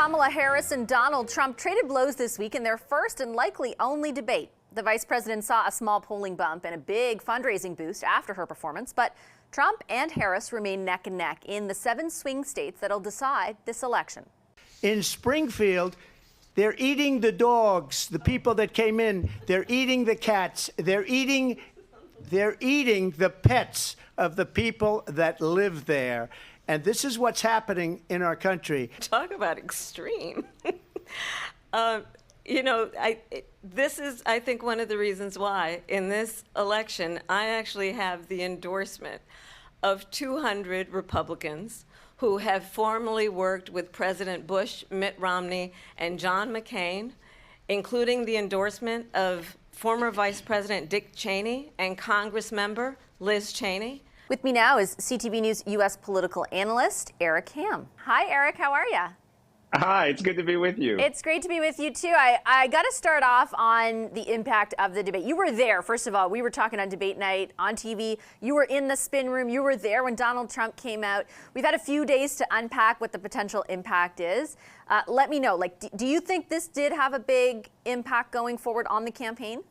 Kamala Harris and Donald Trump traded blows this week in their first and likely only debate. The vice president saw a small polling bump and a big fundraising boost after her performance, but Trump and Harris remain neck and neck in the 7 swing states that'll decide this election. In Springfield, they're eating the dogs, the people that came in. They're eating the cats. They're eating the pets of the people that live there. And this is what's happening in our country. Talk about extreme. This is, I think, one of the reasons why in this election, I actually have the endorsement of 200 Republicans who have formerly worked with President Bush, Mitt Romney, and John McCain, including the endorsement of former Vice President Dick Cheney and Congress member Liz Cheney. With me now is CTV News U.S. political analyst Eric Ham. Hi, Eric. How are you? Hi, it's good to be with you. It's great to be with you, too. I got to start off on the impact of the debate. You were there, first of all. We were talking on debate night on TV. You were in the spin room. You were there when Donald Trump came out. We've had a few days to unpack what the potential impact is. Let me know, do you think this did have a big impact going forward on the campaign?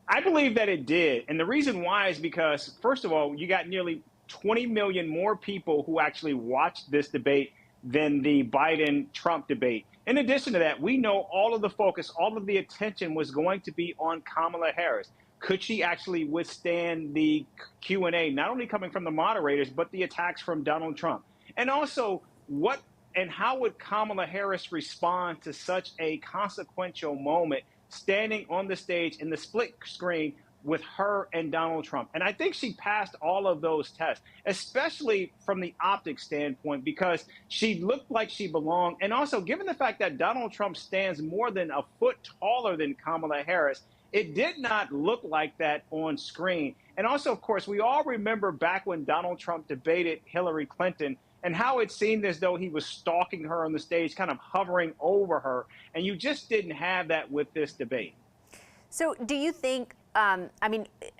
I believe that it did. And the reason why is because, first of all, you got nearly 20 million more people who actually watched this debate than the Biden-Trump debate. In addition to that, we know all of the focus, all of the attention was going to be on Kamala Harris. Could she actually withstand the Q&A, not only coming from the moderators, but the attacks from Donald Trump? And also, what and how would Kamala Harris respond to such a consequential moment standing on the stage in the split screen with her and Donald Trump? And I think she passed all of those tests, especially from the optics standpoint, because she looked like she belonged. And also, given the fact that Donald Trump stands more than a foot taller than Kamala Harris, it did not look like that on screen. And also, of course, we all remember back when Donald Trump debated Hillary Clinton and how it seemed as though he was stalking her on the stage, kind of hovering over her. And you just didn't have that with this debate. So do you think,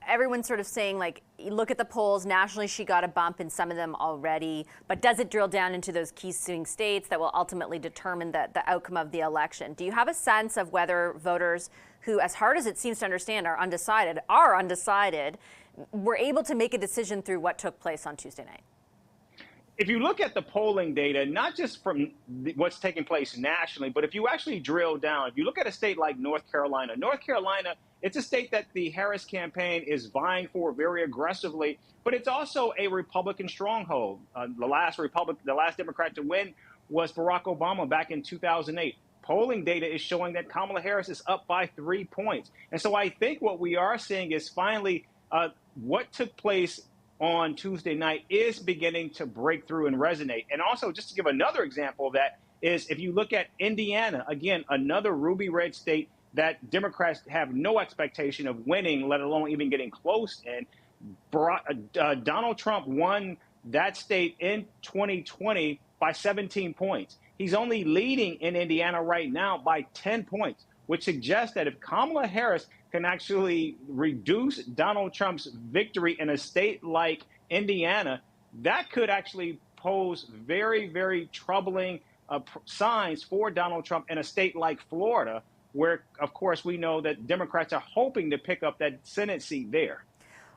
everyone's sort of saying, look at the polls. Nationally, she got a bump in some of them already. But does it drill down into those key swing states that will ultimately determine the outcome of the election? Do you have a sense of whether voters who, as hard as it seems to understand, are undecided, were able to make a decision through what took place on Tuesday night? If you look at the polling data, not just from what's taking place nationally, but if you actually drill down, if you look at a state like North Carolina, it's a state that the Harris campaign is vying for very aggressively, but it's also a Republican stronghold. The last Democrat to win was Barack Obama back in 2008. Polling data is showing that Kamala Harris is up by 3 points. And so I think what we are seeing is finally what took place on Tuesday night is beginning to break through and resonate. And also, just to give another example of that, is if you look at Indiana, again, another ruby red state that Democrats have no expectation of winning, let alone even getting close in. Donald Trump won that state in 2020 by 17 points. He's only leading in Indiana right now by 10 points, which suggests that if Kamala Harris can actually reduce Donald Trump's victory in a state like Indiana, that could actually pose very, very troubling signs for Donald Trump in a state like Florida, where, of course, we know that Democrats are hoping to pick up that Senate seat there.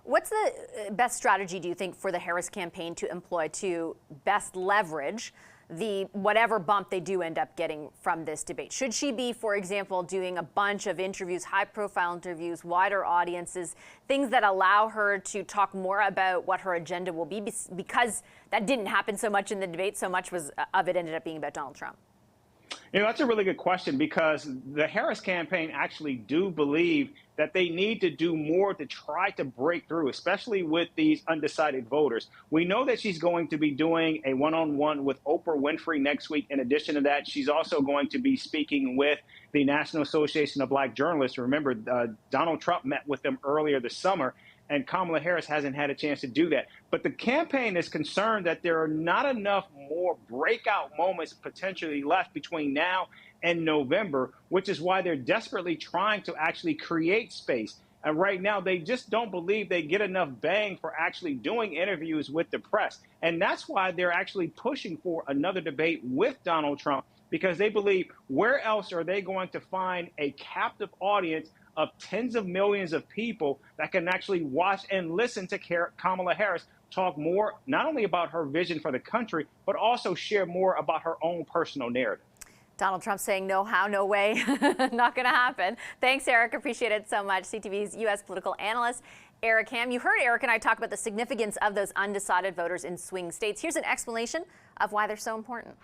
What's the best strategy, do you think, for the Harris campaign to employ to best leverage the whatever bump they do end up getting from this debate? Should she be, for example, doing a bunch of interviews, high-profile interviews, wider audiences, things that allow her to talk more about what her agenda will be, because that didn't happen so much in the debate, so much of it ended up being about Donald Trump? That's a really good question, because the Harris campaign actually do believe that they need to do more to try to break through, especially with these undecided voters. We know that she's going to be doing a one-on-one with Oprah Winfrey next week. In addition to that, she's also going to be speaking with the National Association of Black Journalists. Remember, Donald Trump met with them earlier this summer, and Kamala Harris hasn't had a chance to do that. But the campaign is concerned that there are not enough more breakout moments potentially left between now and November, which is why they're desperately trying to actually create space. And right now, they just don't believe they get enough bang for actually doing interviews with the press. And that's why they're actually pushing for another debate with Donald Trump, because they believe where else are they going to find a captive audience of tens of millions of people that can actually watch and listen to Kamala Harris talk more, not only about her vision for the country, but also share more about her own personal narrative. Donald Trump saying no how, no way, not going to happen. Thanks, Eric. Appreciate it so much. CTV's U.S. political analyst, Eric Ham. You heard Eric and I talk about the significance of those undecided voters in swing states. Here's an explanation of why they're so important.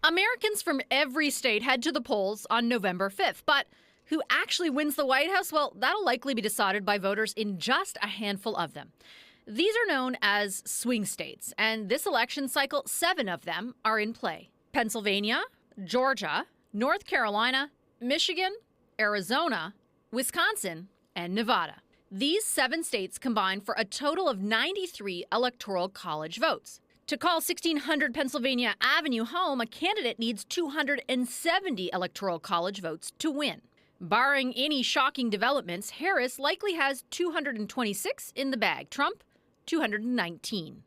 Americans from every state head to the polls on November 5th, but who actually wins the White House? Well, that'll likely be decided by voters in just a handful of them. These are known as swing states, and this election cycle, 7 of them are in play. Pennsylvania, Georgia, North Carolina, Michigan, Arizona, Wisconsin, and Nevada. These 7 states combine for a total of 93 electoral college votes. To call 1600 Pennsylvania Avenue home, a candidate needs 270 electoral college votes to win. Barring any shocking developments, Harris likely has 226 in the bag. Trump, 219.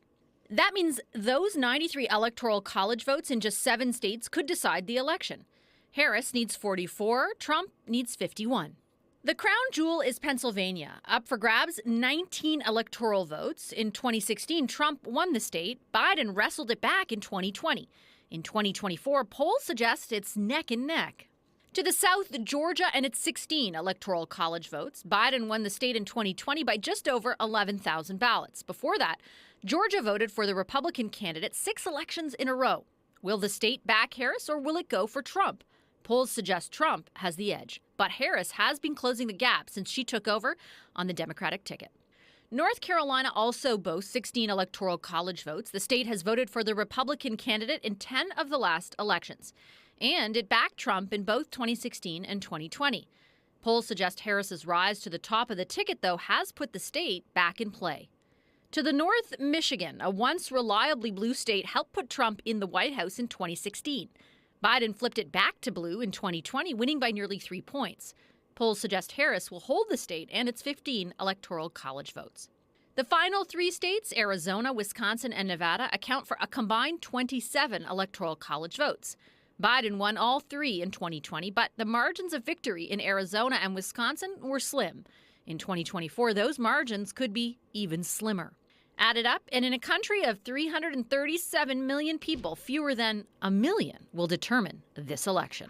That means those 93 electoral college votes in just 7 states could decide the election. Harris needs 44, Trump needs 51. The crown jewel is Pennsylvania, up for grabs 19 electoral votes. In 2016, Trump won the state. Biden wrestled it back in 2020. In 2024, polls suggest it's neck and neck. To the south, Georgia and its 16 electoral college votes. Biden won the state in 2020 by just over 11,000 ballots. Before that, Georgia voted for the Republican candidate 6 elections in a row. Will the state back Harris or will it go for Trump? Polls suggest Trump has the edge, but Harris has been closing the gap since she took over on the Democratic ticket. North Carolina also boasts 16 electoral college votes. The state has voted for the Republican candidate in 10 of the last elections, and it backed Trump in both 2016 and 2020. Polls suggest Harris's rise to the top of the ticket, though, has put the state back in play. To the north, Michigan, a once reliably blue state, helped put Trump in the White House in 2016. Biden flipped it back to blue in 2020, winning by nearly 3 points. Polls suggest Harris will hold the state and its 15 electoral college votes. The final 3 states, Arizona, Wisconsin, and Nevada, account for a combined 27 electoral college votes. Biden won all 3 in 2020, but the margins of victory in Arizona and Wisconsin were slim. In 2024, those margins could be even slimmer. Added up, and in a country of 337 million people, fewer than a million will determine this election.